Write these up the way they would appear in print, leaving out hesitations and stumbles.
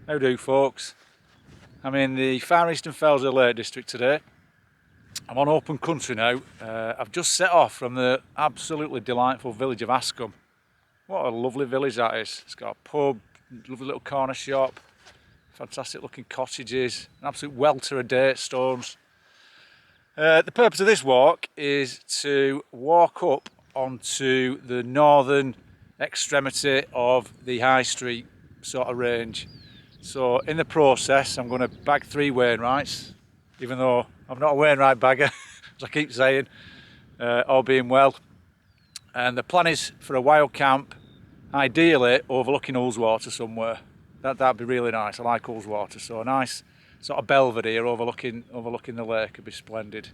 How do, folks? I'm in the Far Eastern Fells of the Lake District today. I'm on open country now. I've just set off from the absolutely delightful village of Ascombe. What a lovely village that is. It's got a pub, lovely little corner shop, fantastic looking cottages, an absolute welter of date stones. The purpose of this walk is to walk up onto the northern extremity of the High Street sort of range. So in the process, I'm going to bag 3 Wainwrights, even though I'm not a Wainwright bagger, as I keep saying, all being well. And the plan is for a wild camp, ideally overlooking Ullswater somewhere. That'd be really nice. I like Ullswater, so a nice sort of belvedere overlooking the lake would be splendid.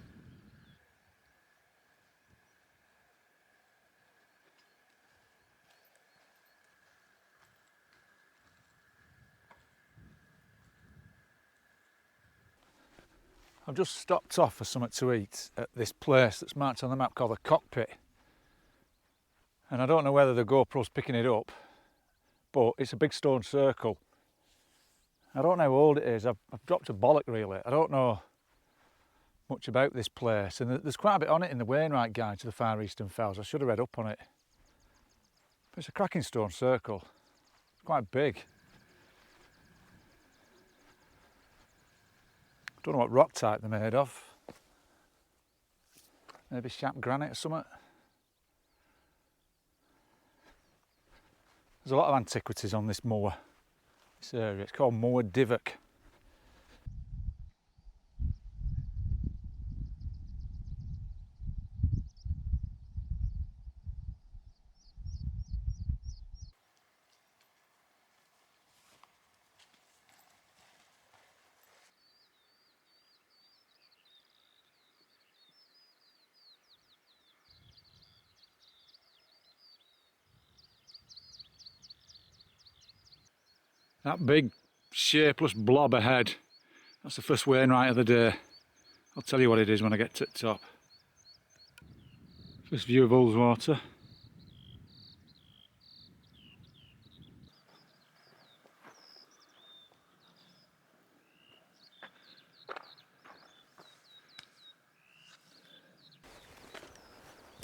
I've just stopped off for something to eat at this place that's marked on the map called the Cockpit. And I don't know whether the GoPro's picking it up, but it's a big stone circle. I don't know how old it is. I've dropped a bollock really. I don't know much about this place, and there's quite a bit on it in the Wainwright guide to the Far Eastern Fells. I should have read up on it. But it's a cracking stone circle. It's quite big. Don't know what rock type they're made of. Maybe sharp granite or something. There's a lot of antiquities on this moor, this area. It's called Moor Divok. That big shapeless blob ahead, that's the first Wainwright of the day. I'll tell you what it is when I get to the top. First view of Ullswater.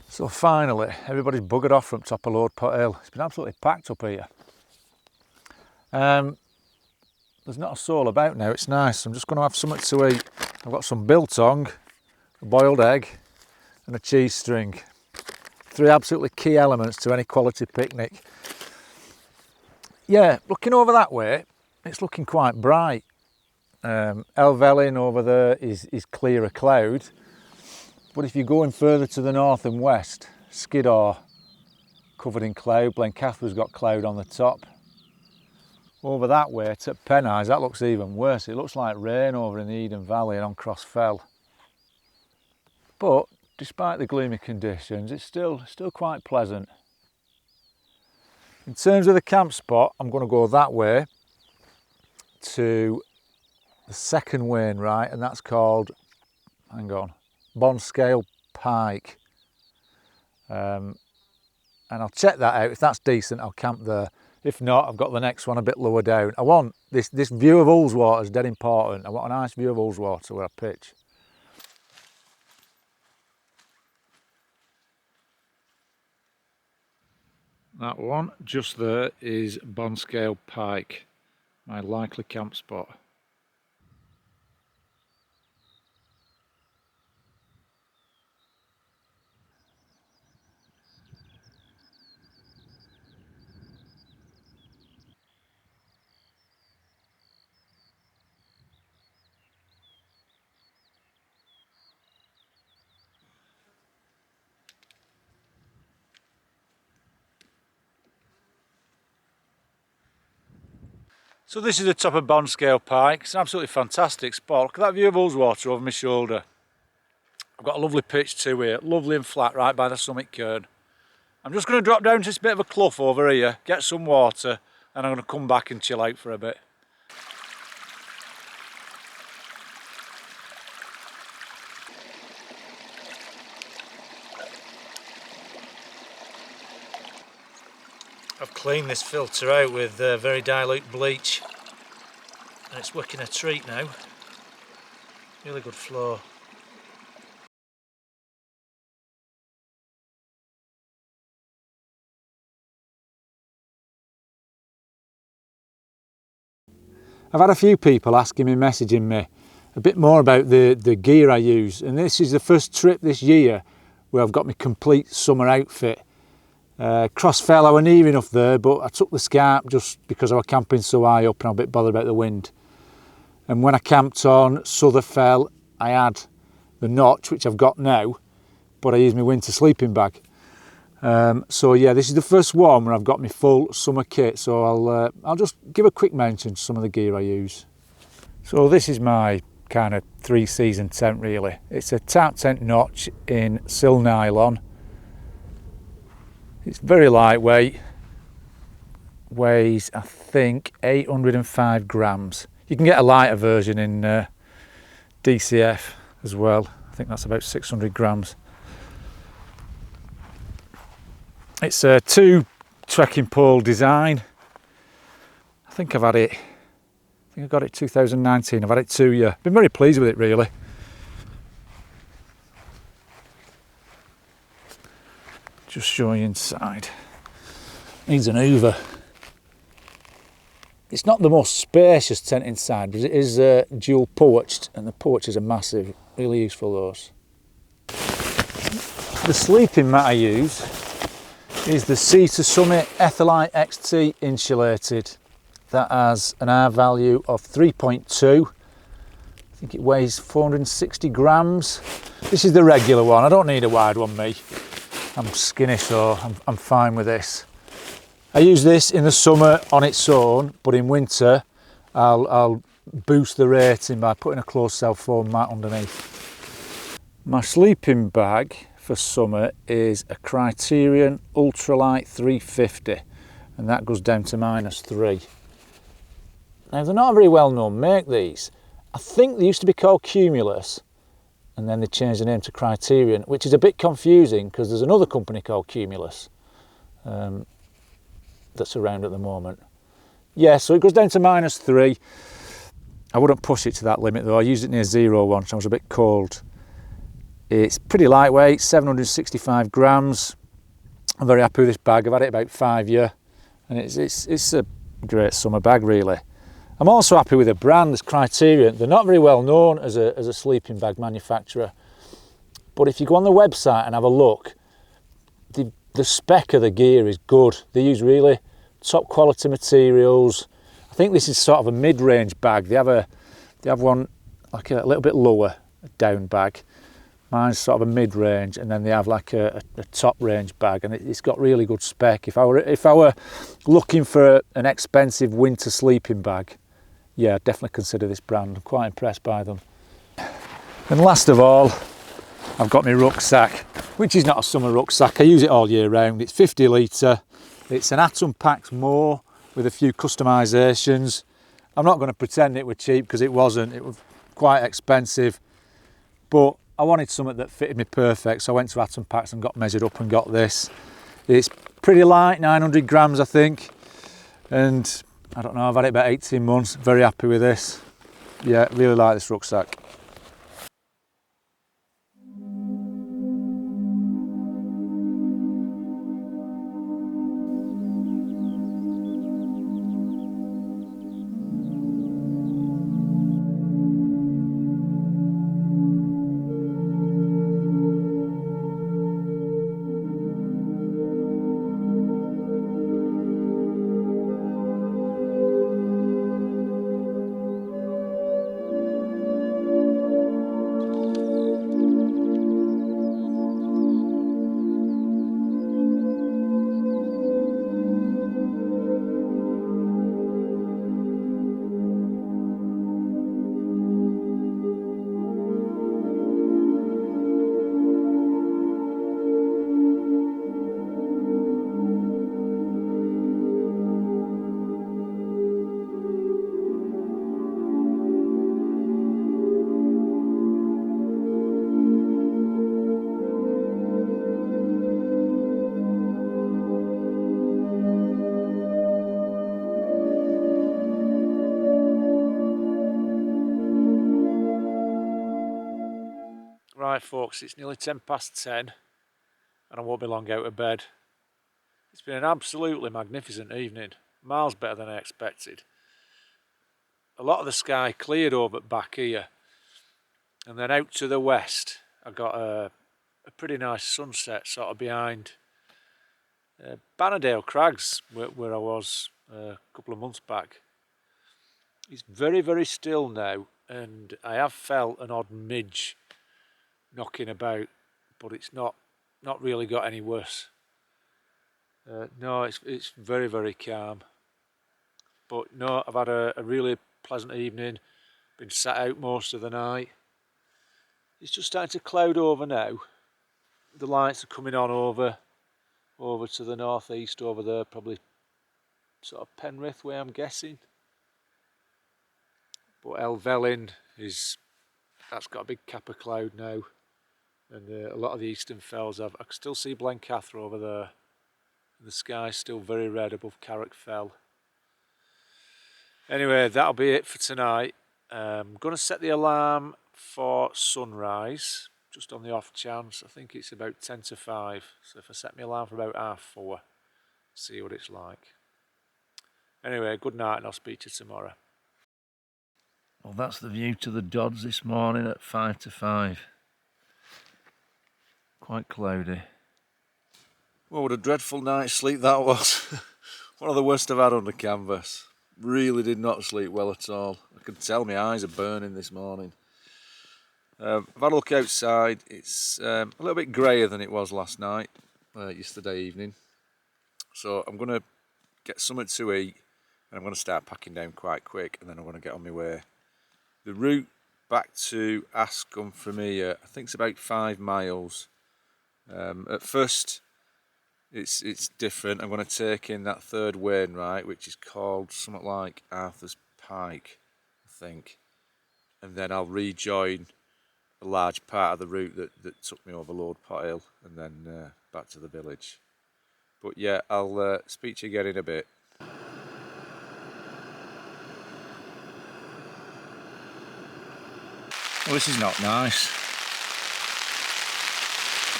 So finally, everybody's buggered off from top of Lord Pot Hill. It's been absolutely packed up here. There's not a soul about now, it's nice. I'm just going to have something to eat. I've got some biltong, a boiled egg and a cheese string. 3 absolutely key elements to any quality picnic. Yeah, looking over that way, it's looking quite bright. Helvellyn over there is clear of cloud. But if you're going further to the north and west, Skiddaw covered in cloud, Blencathra's got cloud on the top. Over that way to Pennines, that looks even worse. It looks like rain over in the Eden Valley and on Cross Fell. But despite the gloomy conditions, it's still quite pleasant. In terms of the camp spot, I'm going to go that way to the second Wainwright, and that's called, hang on, Bonscale Pike. And I'll check that out. If that's decent, I'll camp there. If not, I've got the next one a bit lower down. I want this view of Ullswater is dead important. I want a nice view of Ullswater where I pitch. That one just there is Bonscale Pike, my likely camp spot. So this is the top of Bonscale Pike. It's an absolutely fantastic spot. Look at that view of Ullswater over my shoulder. I've got a lovely pitch too here, lovely and flat right by the summit cairn. I'm just going to drop down to this bit of a clough over here, get some water, and I'm going to come back and chill out for a bit. I've cleaned this filter out with very dilute bleach. and it's working a treat now. Really good flow. I've had a few people asking me, messaging me a bit more about the gear I use, and this is the first trip this year where I've got my complete summer outfit. Cross fell, I were near enough there, but I took the scarp just because I was camping so high up and I'm a bit bothered about the wind. And when I camped on Souther Fell, I had the notch, which I've got now, but I used my winter sleeping bag. So yeah, this is the first one where I've got my full summer kit, so I'll just give a quick mention to some of the gear I use. So this is my kind of 3-season tent really. It's a tarp tent notch in sil nylon. It's very lightweight, weighs I think 805 grams. You can get a lighter version in DCF as well. I think that's about 600 grams. It's a 2 trekking pole design. I think I got it 2019. I've had it 2 years. Been very pleased with it really. Just show you inside. Needs an hoover. It's not the most spacious tent inside, but it is dual porched, and the porches are massive. Really useful those. The sleeping mat I use is the Sea to Summit Ethelite XT insulated. That has an R value of 3.2. I think it weighs 460 grams. This is the regular one. I don't need a wide one, me. I'm skinny, so I'm fine with this. I use this in the summer on its own, but in winter I'll boost the rating by putting a closed cell foam mat underneath. My sleeping bag for summer is a Criterion Ultralight 350, and that goes down to -3. Now they're not a very well known make, these. I think they used to be called Cumulus, and then they changed the name to Criterion, which is a bit confusing because there's another company called Cumulus that's around at the moment. Yeah, so it goes down to -3. I wouldn't push it to that limit though. I used it near 0 once. I was a bit cold. It's pretty lightweight, 765 grams. I'm very happy with this bag. I've had it about 5 years, and it's a great summer bag really. I'm also happy with the brand, this Criterion. They're not very well known as a sleeping bag manufacturer, but if you go on the website and have a look, the spec of the gear is good. They use really top quality materials. I think this is sort of a mid-range bag. They have one like a little bit lower, a down bag. Mine's sort of a mid-range, and then they have like a top range bag, and it's got really good spec. If I were looking for an expensive winter sleeping bag, yeah, I'd definitely consider this brand. I'm quite impressed by them. And last of all, I've got my rucksack, which is not a summer rucksack. I use it all year round. It's 50 litre. It's an Atom Pax More with a few customisations. I'm not going to pretend it was cheap because it wasn't. It was quite expensive, but I wanted something that fitted me perfect, so I went to Atom Pax and got measured up and got this. It's pretty light, 900 grams I think, and I don't know, I've had it about 18 months, very happy with this. Yeah, really like this rucksack. Right folks, it's nearly 10 past 10 and I won't be long out of bed. It's been an absolutely magnificent evening, miles better than I expected. A lot of the sky cleared over back here, and then out to the west I got a pretty nice sunset sort of behind Bannerdale Crags where I was a couple of months back. It's very, very still now, and I have felt an odd midge knocking about, but it's not really got any worse. No, it's very, very calm. But no, I've had a really pleasant evening, been sat out most of the night. It's just starting to cloud over now. The lights are coming on over to the northeast over there, probably sort of Penrith way I'm guessing. But Helvellyn that's got a big cap of cloud now, and a lot of the eastern fells I can still see Blencathra over there. The sky's still very red above Carrick Fell. Anyway, that'll be it for tonight. I'm going to set the alarm for sunrise, just on the off chance. I think it's about 10 to 5, so if I set my alarm for about 4:30, see what it's like. Anyway, good night and I'll speak to you tomorrow. Well, that's the view to the Dodds this morning at 5 to 5. Quite cloudy. Well, what a dreadful night's sleep that was. One of the worst I've had under canvas. Really did not sleep well at all. I can tell my eyes are burning this morning. I've had a look outside. It's a little bit greyer than it was last night, yesterday evening. So I'm going to get something to eat, and I'm going to start packing down quite quick, and then I'm going to get on my way. The route back to Ascombe from here, I think it's about 5 miles. At first, it's different. I'm going to take in that third Wainwright, which is called something like Arthur's Pike, I think, and then I'll rejoin a large part of the route that took me over Lord Pot Hill, and then back to the village. But yeah, I'll speak to you again in a bit. Well, this is not nice.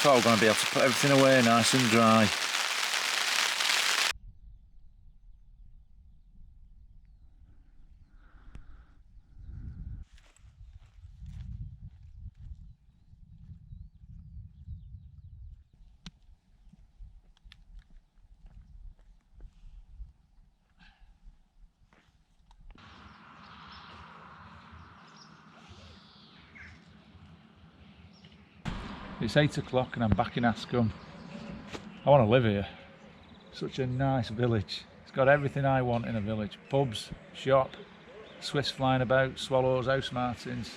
Thought I was going to be able to put everything away nice and dry. It's 8 o'clock and I'm back in Ascombe. I want to live here. Such a nice village. It's got everything I want in a village. Pubs, shop, swifts flying about, swallows, house martins,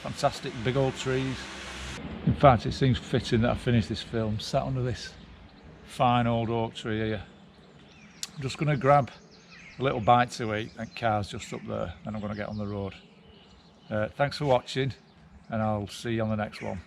fantastic big old trees. In fact, it seems fitting that I finish this film sat under this fine old oak tree here. I'm just going to grab a little bite to eat, and car's just up there, then I'm going to get on the road. Thanks for watching, and I'll see you on the next one.